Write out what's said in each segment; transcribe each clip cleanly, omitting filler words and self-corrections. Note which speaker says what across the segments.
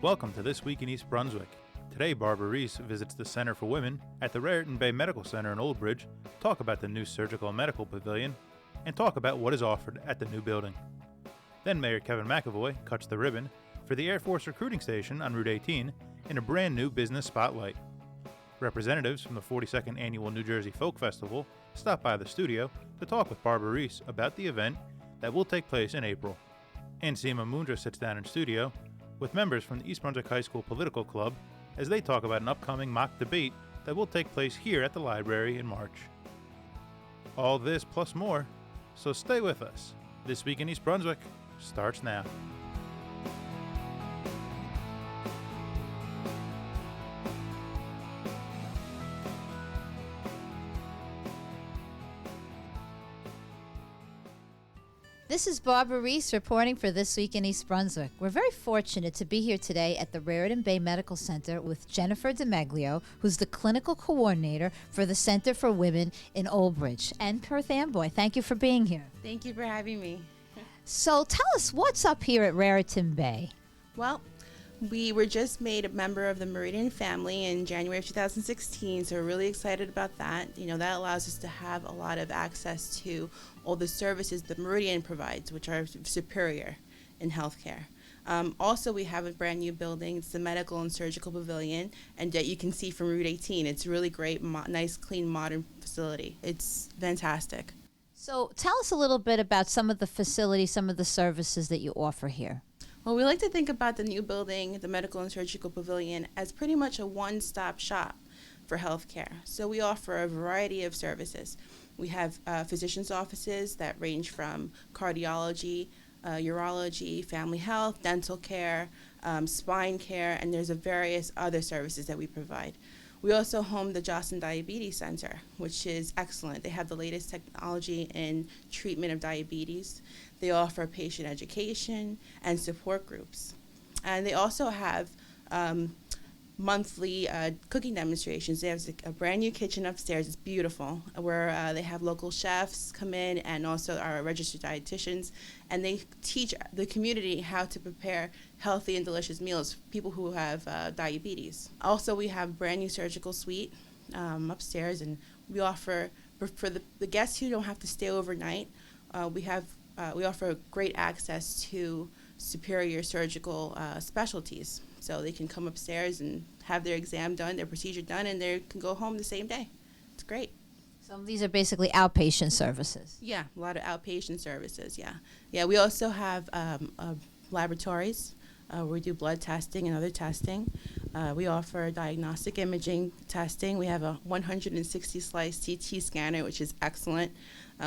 Speaker 1: Welcome to This Week in East Brunswick. Today, Barbara Reese visits the Center for Women at the Raritan Bay Medical Center in Old Bridge, talk about the new surgical and medical pavilion, and talk about what is offered at the new building. Then Mayor Kevin McAvoy cuts the ribbon for the Air Force recruiting station on Route 18 in a brand new business spotlight. Representatives from the 42nd Annual New Jersey Folk Festival stop by the studio to talk with Barbara Reese about the event that will take place in April. And Seema Mundra sits down in studio with members from the East Brunswick High School Political Club as they talk about an upcoming mock debate that will take place here at the library in March. All this plus more, so stay with us. This Week in East Brunswick starts now.
Speaker 2: This is Barbara Reese reporting for This Week in East Brunswick. We're very fortunate to be here today at the Raritan Bay Medical Center with Jennifer DeMeglio, who's the clinical coordinator for the Center for Women in Old Bridge, and Perth Amboy. Thank you for being here.
Speaker 3: Thank you for having me.
Speaker 2: So tell us what's up here at Raritan Bay.
Speaker 3: Well, we were just made a member of the Meridian family in January of 2016, so we're really excited about that. That allows us to have a lot of access to all the services that Meridian provides, which are superior in healthcare. Also, we have a brand new building. It's the Medical and Surgical Pavilion, and that you can see from Route 18. It's a really great, nice, clean, modern facility. It's fantastic.
Speaker 2: So tell us a little bit about some of the facilities, some of the services that you offer here.
Speaker 3: Well, we like to think about the new building, the Medical and Surgical Pavilion, as pretty much a one-stop shop for healthcare. So we offer a variety of services. We have physicians' offices that range from cardiology, urology, family health, dental care, spine care, and there's various other services that we provide. We also home the Joslin Diabetes Center, which is excellent. They have the latest technology in treatment of diabetes. They offer patient education and support groups. And they also have monthly cooking demonstrations. They have a brand new kitchen upstairs. It's beautiful, where they have local chefs come in and also our registered dietitians, and they teach the community how to prepare healthy and delicious meals for people who have diabetes. Also, we have a brand new surgical suite upstairs, and we offer, for the guests who don't have to stay overnight, we offer great access to superior surgical specialties. So they can come upstairs and have their exam done, their procedure done, and they can go home the same day. It's great.
Speaker 2: So these are basically outpatient services.
Speaker 3: Yeah, a lot of outpatient services, yeah. Yeah, we also have laboratories where we do blood testing and other testing. We offer diagnostic imaging testing. We have a 160-slice CT scanner, which is excellent.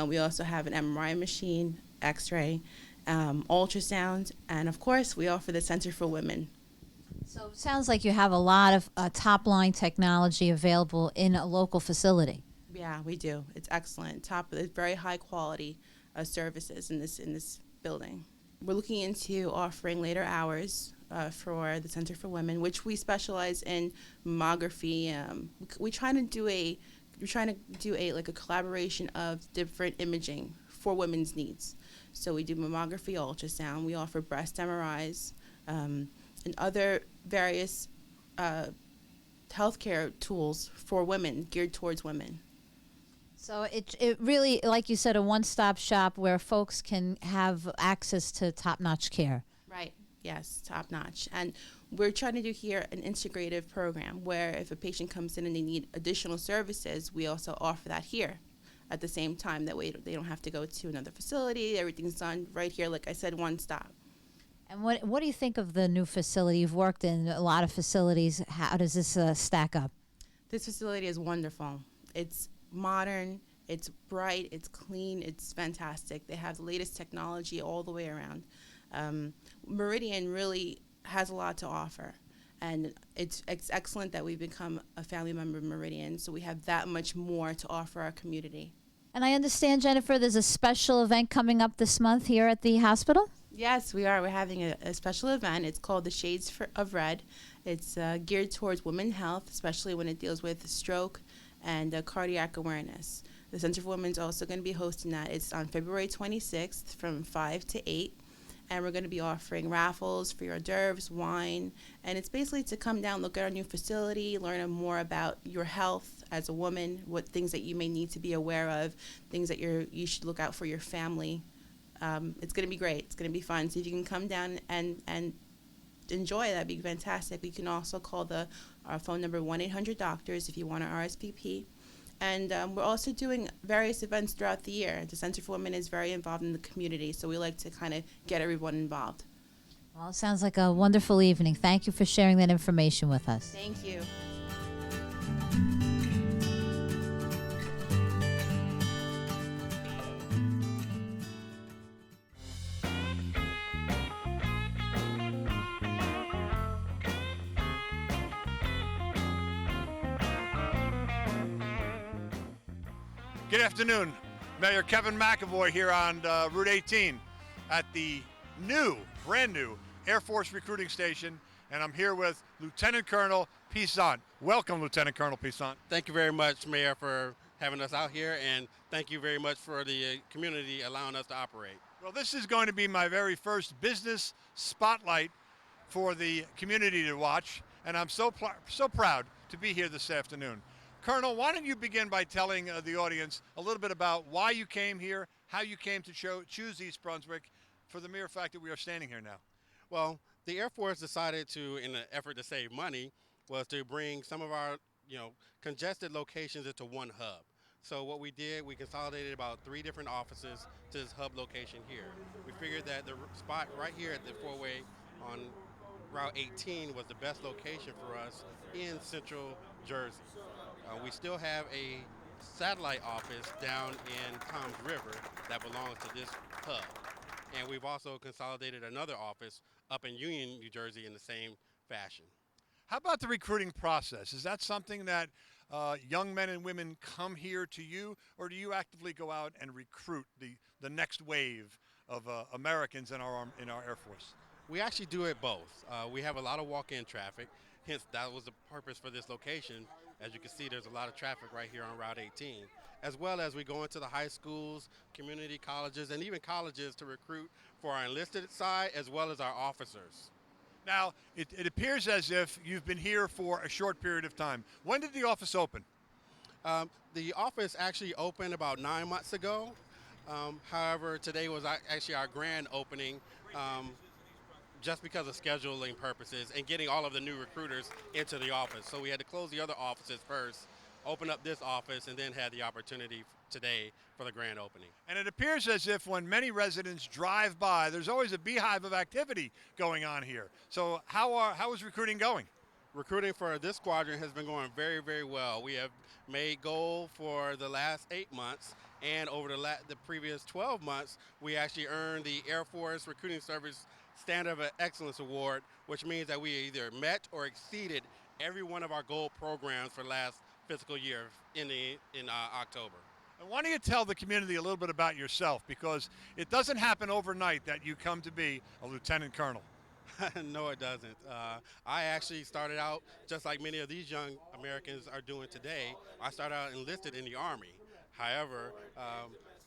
Speaker 3: We also have an MRI machine, X-ray, ultrasound, and of course, we offer the Center for Women.
Speaker 2: So it sounds like you have a lot of top-line technology available in a local facility.
Speaker 3: Yeah, we do. It's excellent. Very high-quality services in this building. We're looking into offering later hours for the Center for Women, which we specialize in mammography. We're trying to do a collaboration of different imaging for women's needs. So we do mammography, ultrasound. We offer breast MRIs. And other various healthcare tools for women, geared towards women.
Speaker 2: So it really, like you said, a one-stop shop where folks can have access to top-notch care.
Speaker 3: Right, yes, top-notch. And we're trying to do here an integrative program where if a patient comes in and they need additional services, we also offer that here at the same time. That way they don't have to go to another facility. Everything's done right here, like I said, one stop.
Speaker 2: And what do you think of the new facility? You've worked in a lot of facilities. How does this stack up?
Speaker 3: This facility is wonderful. It's modern, it's bright, it's clean, it's fantastic. They have the latest technology all the way around. Meridian really has a lot to offer. And it's excellent that we've become a family member of Meridian, so we have that much more to offer our community.
Speaker 2: And I understand, Jennifer, there's a special event coming up this month here at the hospital?
Speaker 3: Yes, we are. We're having a special event. It's called the Shades of Red. It's geared towards women's health, especially when it deals with stroke and cardiac awareness. The Center for Women is also going to be hosting that. It's on February 26th from 5 to 8. and we're going to be offering raffles for hors d'oeuvres, wine, and it's basically to come down, look at our new facility, learn more about your health as a woman, what things that you may need to be aware of, things that you should look out for your family. It's going to be great. It's going to be fun. So if you can come down and enjoy, that'd be fantastic. You can also call our phone number 1-800-DOCTORS if you want to RSVP. And we're also doing various events throughout the year. The Center for Women is very involved in the community, so we like to kind of get everyone involved.
Speaker 2: Well, it sounds like a wonderful evening. Thank you for sharing that information with us.
Speaker 3: Thank you.
Speaker 4: Good afternoon. Mayor Kevin McAvoy here on Route 18 at the brand new Air Force recruiting station, and I'm here with Lieutenant Colonel Pisant. Welcome, Lieutenant Colonel Pisant.
Speaker 5: Thank you very much, Mayor, for having us out here, and thank you very much for the community allowing us to operate.
Speaker 4: Well, this is going to be my very first business spotlight for the community to watch, and I'm so proud to be here this afternoon. Colonel, why don't you begin by telling the audience a little bit about why you came here, how you came to choose East Brunswick, for the mere fact that we are standing here now.
Speaker 5: Well, the Air Force decided to, in an effort to save money, was to bring some of our, congested locations into one hub. So what we did, we consolidated about 3 different offices to this hub location here. We figured that the spot right here at the 4-way on Route 18 was the best location for us in central Jersey. We still have a satellite office down in Toms River that belongs to this hub. And we've also consolidated another office up in Union, New Jersey in the same fashion.
Speaker 4: How about the recruiting process? Is that something that young men and women come here to you, or do you actively go out and recruit the next wave of Americans in our Air Force?
Speaker 5: We actually do it both. We have a lot of walk-in traffic, hence that was the purpose for this location. As you can see, there's a lot of traffic right here on Route 18, as well as we go into the high schools, community colleges, and even colleges to recruit for our enlisted side as well as our officers.
Speaker 4: Now, it appears as if you've been here for a short period of time. When did the office open?
Speaker 5: The office actually opened about 9 months ago. However, today was actually our grand opening. Just because of scheduling purposes and getting all of the new recruiters into the office. So we had to close the other offices first, open up this office, and then had the opportunity today for the grand opening.
Speaker 4: And it appears as if when many residents drive by, there's always a beehive of activity going on here. So how is recruiting going?
Speaker 5: Recruiting for this squadron has been going very, very well. We have made goal for the last 8 months, and over the previous 12 months, we actually earned the Air Force Recruiting Service Standard of Excellence Award, which means that we either met or exceeded every one of our goal programs for last fiscal year in October.
Speaker 4: And why don't you tell the community a little bit about yourself, because it doesn't happen overnight that you come to be a lieutenant colonel.
Speaker 5: No, it doesn't. I actually started out just like many of these young Americans are doing today. I started out enlisted in the Army. However,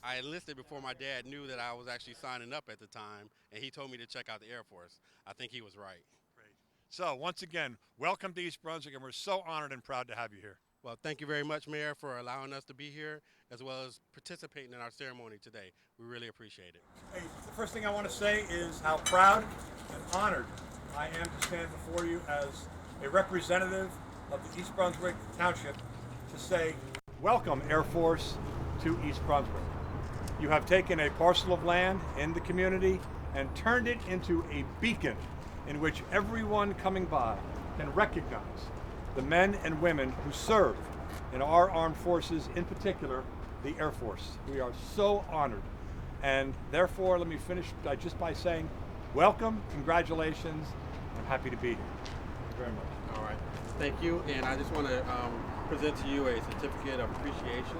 Speaker 5: I enlisted before my dad knew that I was actually signing up at the time, and he told me to check out the Air Force. I think he was right.
Speaker 4: Great. So once again, welcome to East Brunswick, and we're so honored and proud to have you here.
Speaker 5: Well, thank you very much, Mayor, for allowing us to be here, as well as participating in our ceremony today. We really appreciate it.
Speaker 4: Hey, the first thing I want to say is how proud and honored I am to stand before you as a representative of the East Brunswick Township to say, welcome, Air Force, to East Brunswick. You have taken a parcel of land in the community and turned it into a beacon in which everyone coming by can recognize the men and women who serve in our armed forces, in particular, the Air Force. We are so honored. And therefore, let me finish just by saying, welcome, congratulations. I'm happy to be here. Thank you very much.
Speaker 5: All right. Thank you. And I just want to present to you a certificate of appreciation.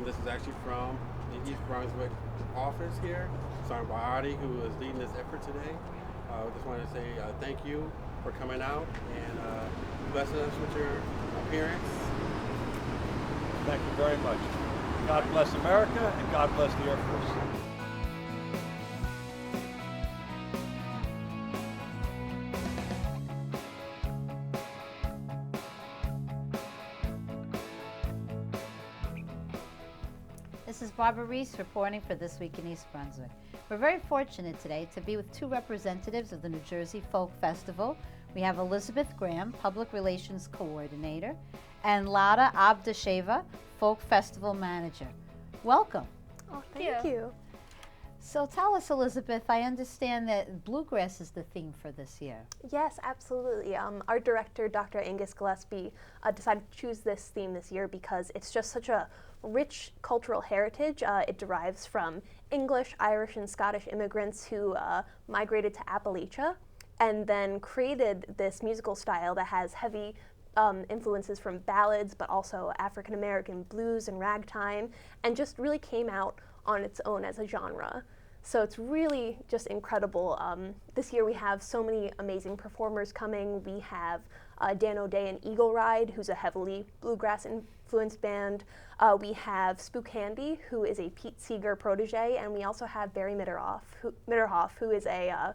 Speaker 5: This is actually from the East Brunswick office here. Sergeant Raritan, who is leading this effort today. I just wanted to say thank you for coming out and blessing us with your appearance.
Speaker 4: Thank you very much. God bless America, and God bless the Air Force.
Speaker 2: This is Barbara Reese reporting for This Week in East Brunswick. We're very fortunate today to be with two representatives of the New Jersey Folk Festival. We have Elizabeth Graham, Public Relations Coordinator, and Lada Abdasheva, Folk Festival Manager. Welcome.
Speaker 6: Oh, thank you.
Speaker 2: So tell us, Elizabeth, I understand that bluegrass is the theme for this year.
Speaker 6: Yes, absolutely. Our director, Dr. Angus Gillespie, decided to choose this theme this year because it's just such a rich cultural heritage. It derives from English, Irish, and Scottish immigrants who migrated to Appalachia and then created this musical style that has heavy influences from ballads, but also African American blues and ragtime, and just really came out on its own as a genre. So it's really just incredible. This year we have so many amazing performers coming. We have Dan O'Day and Eagle Ride, who's a heavily bluegrass influenced band. We have Spook Handy, who is a Pete Seeger protege, and we also have Barry Mitterhoff, who is a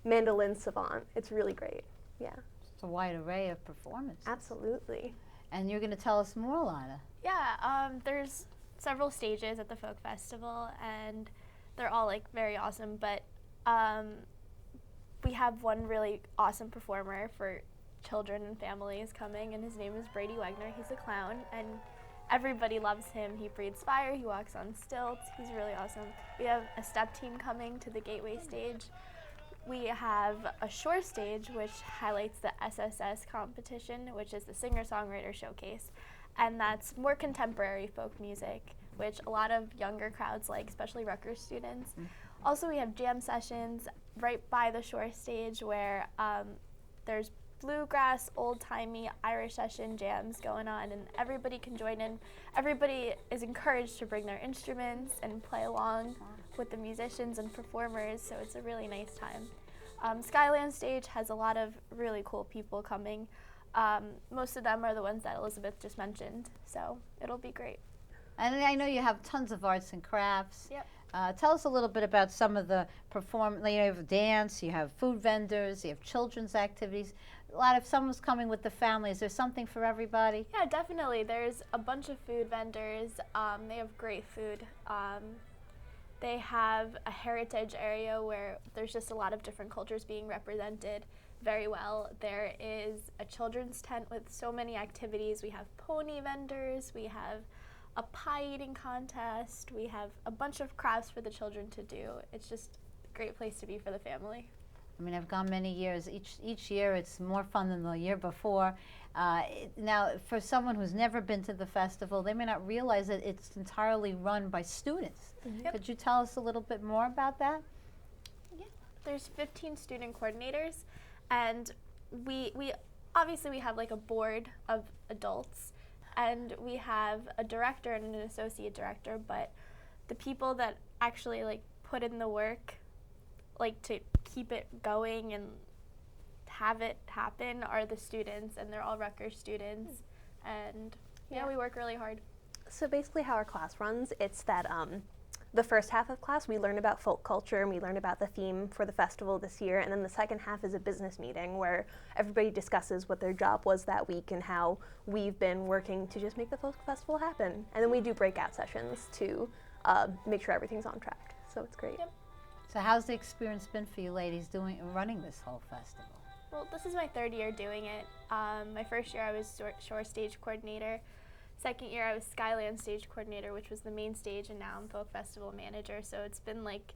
Speaker 6: mandolin savant. It's really great. Yeah.
Speaker 2: It's a wide array of performances.
Speaker 6: Absolutely.
Speaker 2: And you're going to tell us more, Lana.
Speaker 7: Yeah, there's several stages at the folk festival, and they're all like very awesome, but we have one really awesome performer for children and families coming, and his name is Brady Wegner. He's a clown, and everybody loves him. He breathes fire, he walks on stilts, he's really awesome. We have a step team coming to the Gateway stage. We have a shore stage, which highlights the SSS competition, which is the singer-songwriter showcase. And that's more contemporary folk music, which a lot of younger crowds like, especially Rutgers students. Also, we have jam sessions right by the shore stage where there's bluegrass, old-timey Irish session jams going on, and everybody can join in. Everybody is encouraged to bring their instruments and play along with the musicians and performers, so it's a really nice time. Skyland stage has a lot of really cool people coming. Most of them are the ones that Elizabeth just mentioned, so it'll be great.
Speaker 2: And I know you have tons of arts and crafts.
Speaker 7: Yep.
Speaker 2: Tell us a little bit about some of the you have dance, you have food vendors, you have children's activities. If someone's coming with the family, is there something for everybody?
Speaker 7: Yeah, definitely. There's a bunch of food vendors. They have great food. They have a heritage area where there's just a lot of different cultures being represented very well. There is a children's tent with so many activities. We have pony vendors, we have a pie eating contest, we have a bunch of crafts for the children to do. It's just a great place to be for the family.
Speaker 2: I mean, I've gone many years. Each year it's more fun than the year before. Now, for someone who's never been to the festival, they may not realize that it's entirely run by students.
Speaker 7: Yep.
Speaker 2: Could you tell us a little bit more about that?
Speaker 7: Yeah, there's 15 student coordinators, and we obviously have like a board of adults, and we have a director and an associate director, but the people that actually like put in the work, like to keep it going and have it happen, are the students, and they're all Rutgers students, and yeah, we work really hard.
Speaker 6: So basically how our class runs, it's that the first half of class we learn about folk culture and we learn about the theme for the festival this year, and then the second half is a business meeting where everybody discusses what their job was that week and how we've been working to just make the folk festival happen. And then we do breakout sessions to make sure everything's on track. So it's great.
Speaker 7: Yep.
Speaker 2: So how's the experience been for you ladies running this whole festival?
Speaker 7: Well, this is my third year doing it. My first year I was shore stage coordinator. Second year I was Skyland stage coordinator, which was the main stage, and now I'm folk festival manager. So it's been like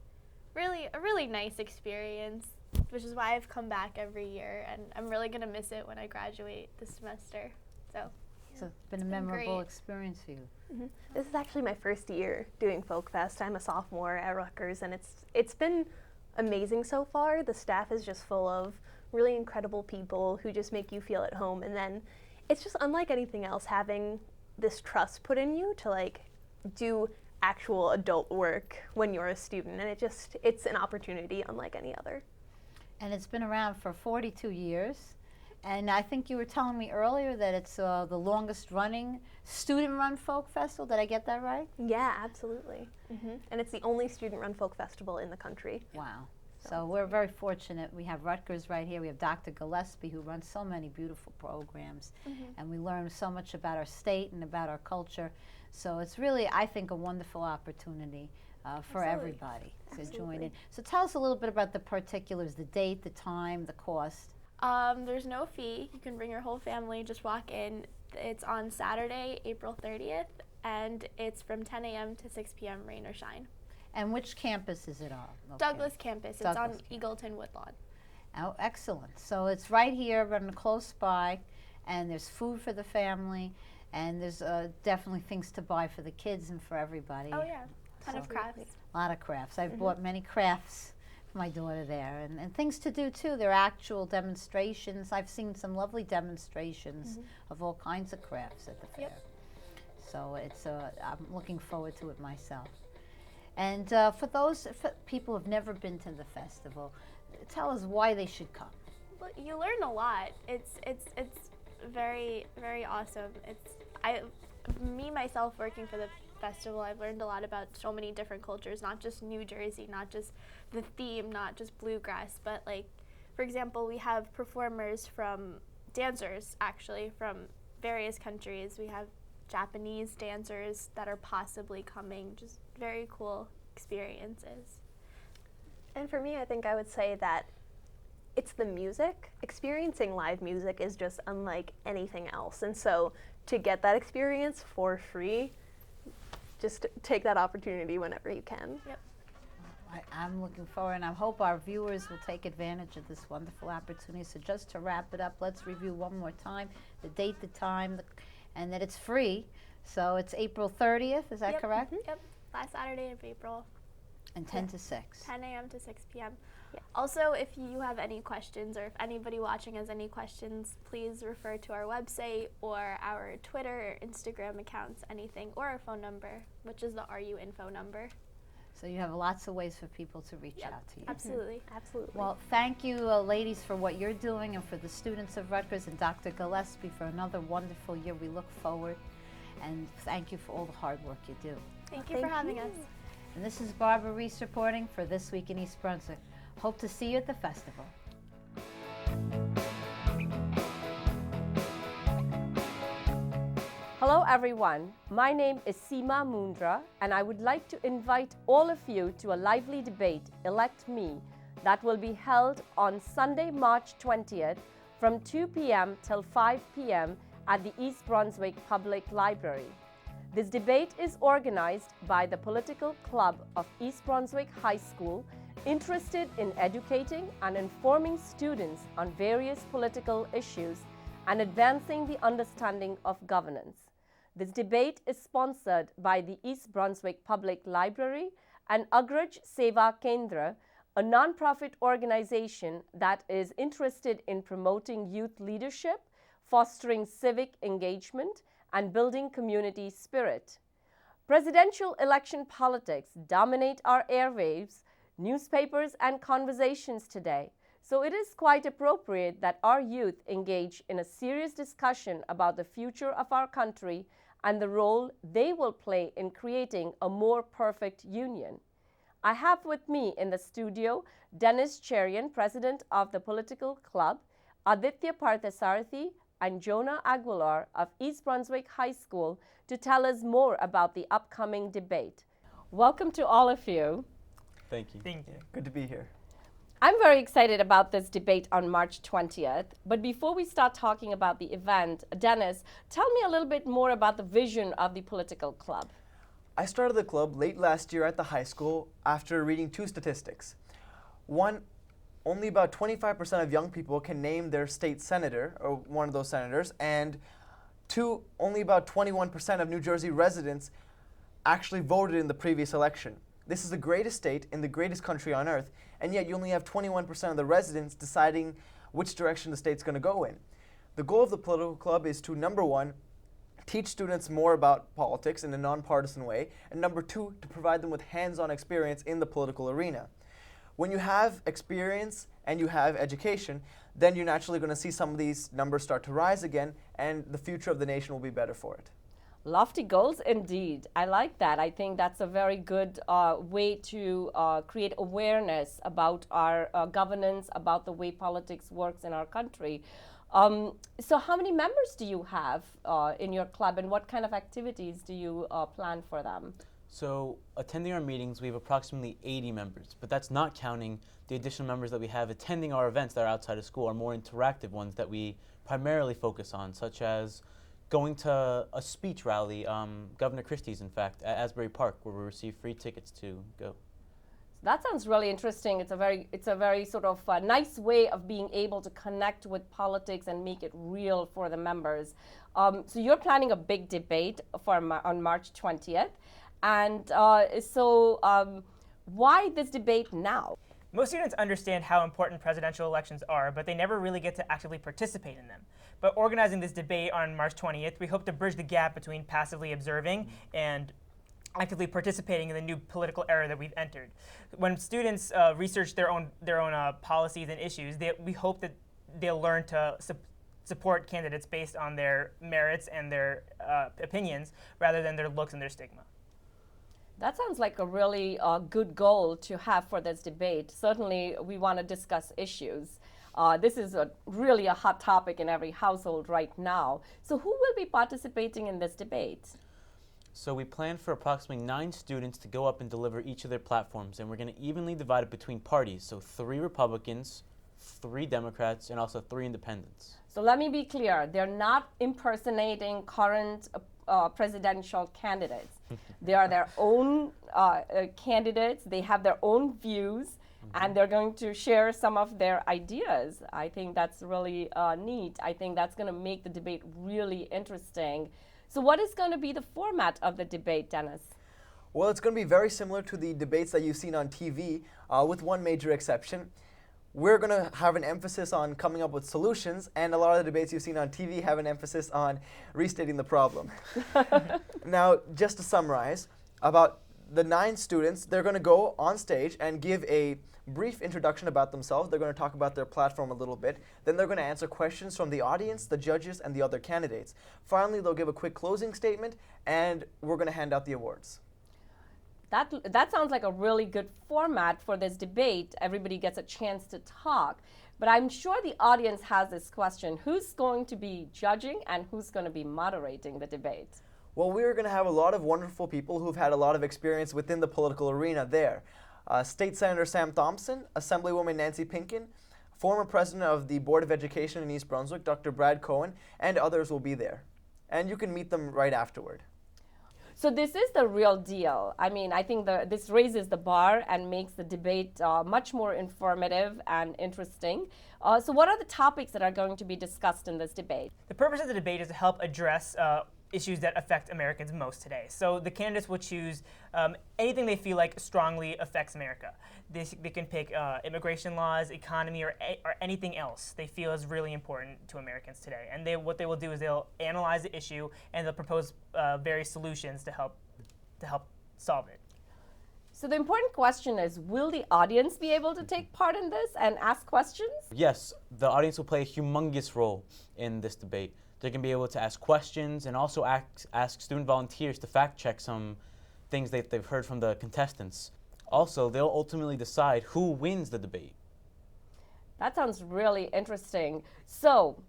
Speaker 7: a really nice experience, which is why I've come back every year, and I'm really gonna miss it when I graduate this semester. So
Speaker 2: it's been a memorable
Speaker 7: great.
Speaker 2: experience for you.
Speaker 6: Mm-hmm. This is actually my first year doing Folk Fest. I'm a sophomore at Rutgers, and it's been amazing so far. The staff is just full of really incredible people who just make you feel at home, and then it's just unlike anything else having this trust put in you to like do actual adult work when you're a student, and it's an opportunity unlike any other.
Speaker 2: And it's been around for 42 years. And I think you were telling me earlier that it's the longest running student-run folk festival. Did I get that right?
Speaker 6: Yeah, absolutely. Mm-hmm. And it's the only student-run folk festival in the country.
Speaker 2: Wow. So we're very fortunate. We have Rutgers right here. We have Dr. Gillespie, who runs so many beautiful programs. And we learn so much about our state and about our culture. So it's really, I think, a wonderful opportunity for
Speaker 7: Absolutely.
Speaker 2: everybody to join
Speaker 6: Absolutely.
Speaker 2: in. So tell us a little bit about the particulars, the date, the time, the cost.
Speaker 7: There's no fee. You can bring your whole family, just walk in. It's on Saturday, April 30th, and it's from 10 a.m. to 6 p.m., rain or shine.
Speaker 2: And which campus is it on?
Speaker 7: Douglas campus. It's
Speaker 2: Douglas
Speaker 7: on Eagleton Woodlawn.
Speaker 2: Oh, excellent. So it's right here, running close by, and there's food for the family, and there's definitely things to buy for the kids and for everybody.
Speaker 7: Oh yeah, ton of crafts.
Speaker 2: A lot of crafts. I've bought many crafts for my daughter there, and things to do too. There are actual demonstrations. I've seen some lovely demonstrations of all kinds of crafts at the fair.
Speaker 7: Yep.
Speaker 2: So it's I'm looking forward to it myself. And for people who've never been to the festival, tell us why they should come.
Speaker 7: Well, you learn a lot. It's very, very awesome. Me myself working for the festival, I've learned a lot about so many different cultures, not just New Jersey, not just the theme, not just bluegrass, but like, for example, we have dancers actually from various countries. We have Japanese dancers that are possibly coming, just very cool experiences.
Speaker 6: And for me, I think I would say that it's the music. Experiencing live music is just unlike anything else. And so to get that experience for free, just take that opportunity whenever you can.
Speaker 7: Yep.
Speaker 2: I'm looking forward, and I hope our viewers will take advantage of this wonderful opportunity. So just to wrap it up, let's review one more time the date, the time, and that it's free. So it's April 30th, is that
Speaker 7: Yep.
Speaker 2: correct?
Speaker 7: Yep. Last Saturday of April.
Speaker 2: And 10 to 6.
Speaker 7: 10 a.m. to 6 p.m. Yeah. Also, if you have any questions or if anybody watching has any questions, please refer to our website or our Twitter or Instagram accounts, anything, or our phone number, which is the RU info number.
Speaker 2: So you have lots of ways for people to reach
Speaker 7: Yep.
Speaker 2: out to you.
Speaker 7: Absolutely.
Speaker 6: Absolutely.
Speaker 2: Well, thank you, ladies, for what you're doing, and for the students of Rutgers, and Dr. Gillespie for another wonderful year. We look forward, and thank you for all the hard work you do.
Speaker 7: Thank you for having us.
Speaker 2: And this is Barbara Reese reporting for This Week in East Brunswick. Hope to see you at the festival.
Speaker 8: Hello everyone, my name is Seema Mundra and I would like to invite all of you to a lively debate, Elect Me, that will be held on Sunday, March 20th from 2 p.m. till 5 p.m. at the East Brunswick Public Library. This debate is organized by the Political Club of East Brunswick High School, interested in educating and informing students on various political issues and advancing the understanding of governance. This debate is sponsored by the East Brunswick Public Library and Agraj Seva Kendra, a non-profit organization that is interested in promoting youth leadership, fostering civic engagement, and building community spirit. Presidential election politics dominate our airwaves, newspapers, and conversations today. So it is quite appropriate that our youth engage in a serious discussion about the future of our country and the role they will play in creating a more perfect union. I have with me in the studio Dennis Cherian, President of the Political Club, Aditya Parthasarathi, and Jonah Aguilar of East Brunswick High School to tell us more about the upcoming debate. Welcome to all of you.
Speaker 9: Thank you.
Speaker 10: Thank you.
Speaker 9: Good to be here.
Speaker 8: I'm very excited about this debate on March 20th, but before we start talking about the event, Dennis, tell me a little bit more about the vision of the Political Club.
Speaker 9: I started the club late last year at the high school after reading two statistics. One, only about 25% of young people can name their state senator, or one of those senators, and two, only about 21% of New Jersey residents actually voted in the previous election. This is the greatest state in the greatest country on earth, and yet you only have 21% of the residents deciding which direction the state's going to go in. The goal of the Political Club is to, number one, teach students more about politics in a nonpartisan way, and number two, to provide them with hands-on experience in the political arena. When you have experience and you have education, then you're naturally going to see some of these numbers start to rise again, and the future of the nation will be better for it.
Speaker 8: Lofty goals indeed. I like that. I think that's a very good way to create awareness about our governance, about the way politics works in our country. So how many members do you have in your club, and what kind of activities do you plan for them?
Speaker 10: So attending our meetings, we have approximately 80 members, but that's not counting the additional members that we have attending our events that are outside of school, our more interactive ones that we primarily focus on, such as going to a speech rally, Governor Christie's, in fact, at Asbury Park, where we receive free tickets to go.
Speaker 8: That sounds really interesting. It's a very sort of nice way of being able to connect with politics and make it real for the members. So you're planning a big debate for on March 20th. And why this debate now?
Speaker 11: Most students understand how important presidential elections are, but they never really get to actively participate in them. But organizing this debate on March 20th, we hope to bridge the gap between passively observing and actively participating in the new political era that we've entered. When students research their own policies and issues, we hope that they'll learn to support candidates based on their merits and their opinions rather than their looks and their stigma.
Speaker 8: That sounds like a really good goal to have for this debate. Certainly, we want to discuss issues. This is really a hot topic in every household right now. So who will be participating in this debate?
Speaker 10: So we plan for approximately 9 students to go up and deliver each of their platforms, and we're going to evenly divide it between parties. So 3 Republicans, 3 Democrats, and also 3 independents.
Speaker 8: So let me be clear, they're not impersonating current presidential candidates. They are their own candidates, they have their own views, and they're going to share some of their ideas. I think that's really neat. I think that's going to make the debate really interesting. So what is going to be the format of the debate, Dennis?
Speaker 9: Well, it's going to be very similar to the debates that you've seen on TV, with one major exception. We're going to have an emphasis on coming up with solutions, and a lot of the debates you've seen on TV have an emphasis on restating the problem. Now, just to summarize, about the 9 students, they're going to go on stage and give a brief introduction about themselves. They're going to talk about their platform a little bit. Then they're going to answer questions from the audience, the judges, and the other candidates. Finally, they'll give a quick closing statement, and we're going to hand out the awards.
Speaker 8: That sounds like a really good format for this debate. Everybody gets a chance to talk. But I'm sure the audience has this question: who's going to be judging and who's going to be moderating the debate?
Speaker 9: Well, we're going to have a lot of wonderful people who've had a lot of experience within the political arena there. State Senator Sam Thompson, Assemblywoman Nancy Pinkin, former president of the Board of Education in East Brunswick, Dr. Brad Cohen, and others will be there. And you can meet them right afterward.
Speaker 8: So this is the real deal. I mean, I think this raises the bar and makes the debate much more informative and interesting. So what are the topics that are going to be discussed in this debate?
Speaker 11: The purpose of the debate is to help address issues that affect Americans most today. So the candidates will choose anything they feel like strongly affects America. They can pick immigration laws, economy, or anything else they feel is really important to Americans today. And what they will do is they'll analyze the issue and they'll propose various solutions to help solve it.
Speaker 8: So the important question is, will the audience be able to take part in this and ask questions?
Speaker 10: Yes, the audience will play a humongous role in this debate. They're going to be able to ask questions and also ask student volunteers to fact check some things that they've heard from the contestants. Also, they'll ultimately decide who wins the debate.
Speaker 8: That sounds really interesting. So,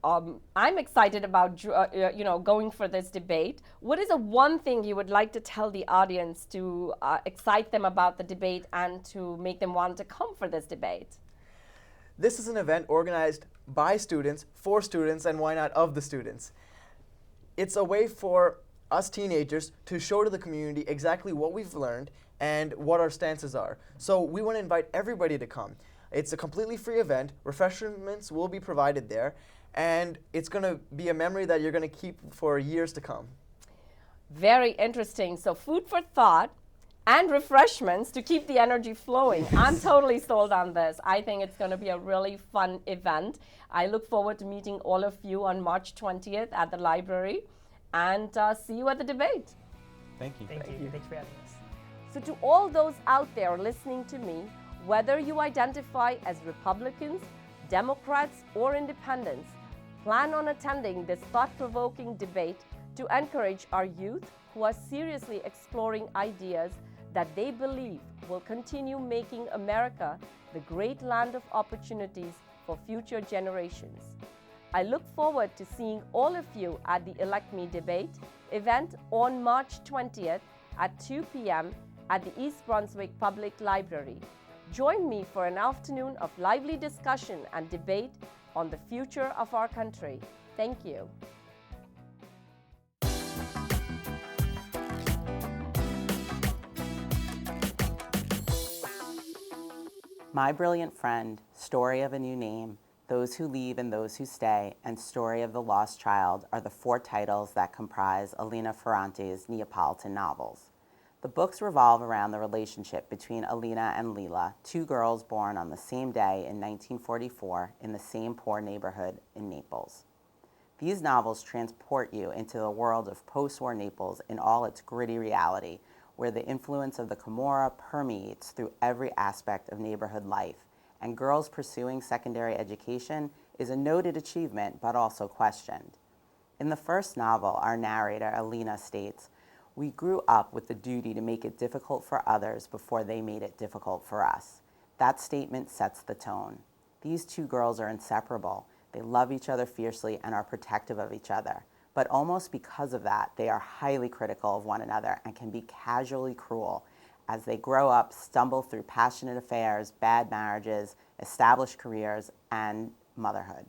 Speaker 8: I'm excited about going for this debate. What is the one thing you would like to tell the audience to excite them about the debate and to make them want to come for this debate?
Speaker 9: This is an event organized by students, for students, and why not of the students. It's a way for us teenagers to show to the community exactly what we've learned and what our stances are. So we want to invite everybody to come. It's a completely free event. Refreshments will be provided there, and it's going to be a memory that you're going to keep for years to come.
Speaker 8: Very interesting. So food for thought and refreshments to keep the energy flowing. I'm totally sold on this. I think it's going to be a really fun event. I look forward to meeting all of you on March 20th at the library, and see you at the debate.
Speaker 10: Thank you.
Speaker 11: Thank you. Thanks for having us.
Speaker 8: So to all those out there listening to me, whether you identify as Republicans, Democrats, or Independents, plan on attending this thought-provoking debate to encourage our youth who are seriously exploring ideas that they believe will continue making America the great land of opportunities for future generations. I look forward to seeing all of you at the Elect Me debate event on March 20th at 2 p.m. at the East Brunswick Public Library. Join me for an afternoon of lively discussion and debate on the future of our country. Thank you.
Speaker 12: My Brilliant Friend, Story of a New Name, Those Who Leave and Those Who Stay, and Story of the Lost Child are the 4 titles that comprise Elena Ferrante's Neapolitan novels. The books revolve around the relationship between Elena and Lila, 2 girls born on the same day in 1944 in the same poor neighborhood in Naples. These novels transport you into the world of post-war Naples in all its gritty reality, where the influence of the Camorra permeates through every aspect of neighborhood life, and girls pursuing secondary education is a noted achievement but also questioned. In the first novel, our narrator, Elena, states, "We grew up with the duty to make it difficult for others before they made it difficult for us." That statement sets the tone. These 2 girls are inseparable. They love each other fiercely and are protective of each other. But almost because of that, they are highly critical of one another and can be casually cruel as they grow up, stumble through passionate affairs, bad marriages, established careers, and motherhood.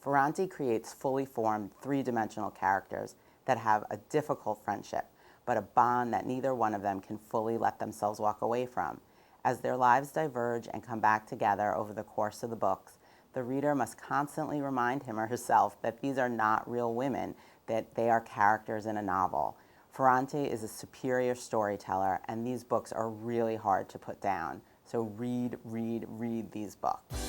Speaker 12: Ferrante creates fully formed 3-dimensional characters that have a difficult friendship, but a bond that neither one of them can fully let themselves walk away from. As their lives diverge and come back together over the course of the books, the reader must constantly remind him or herself that these are not real women, that they are characters in a novel. Ferrante is a superior storyteller, and these books are really hard to put down. So read these books.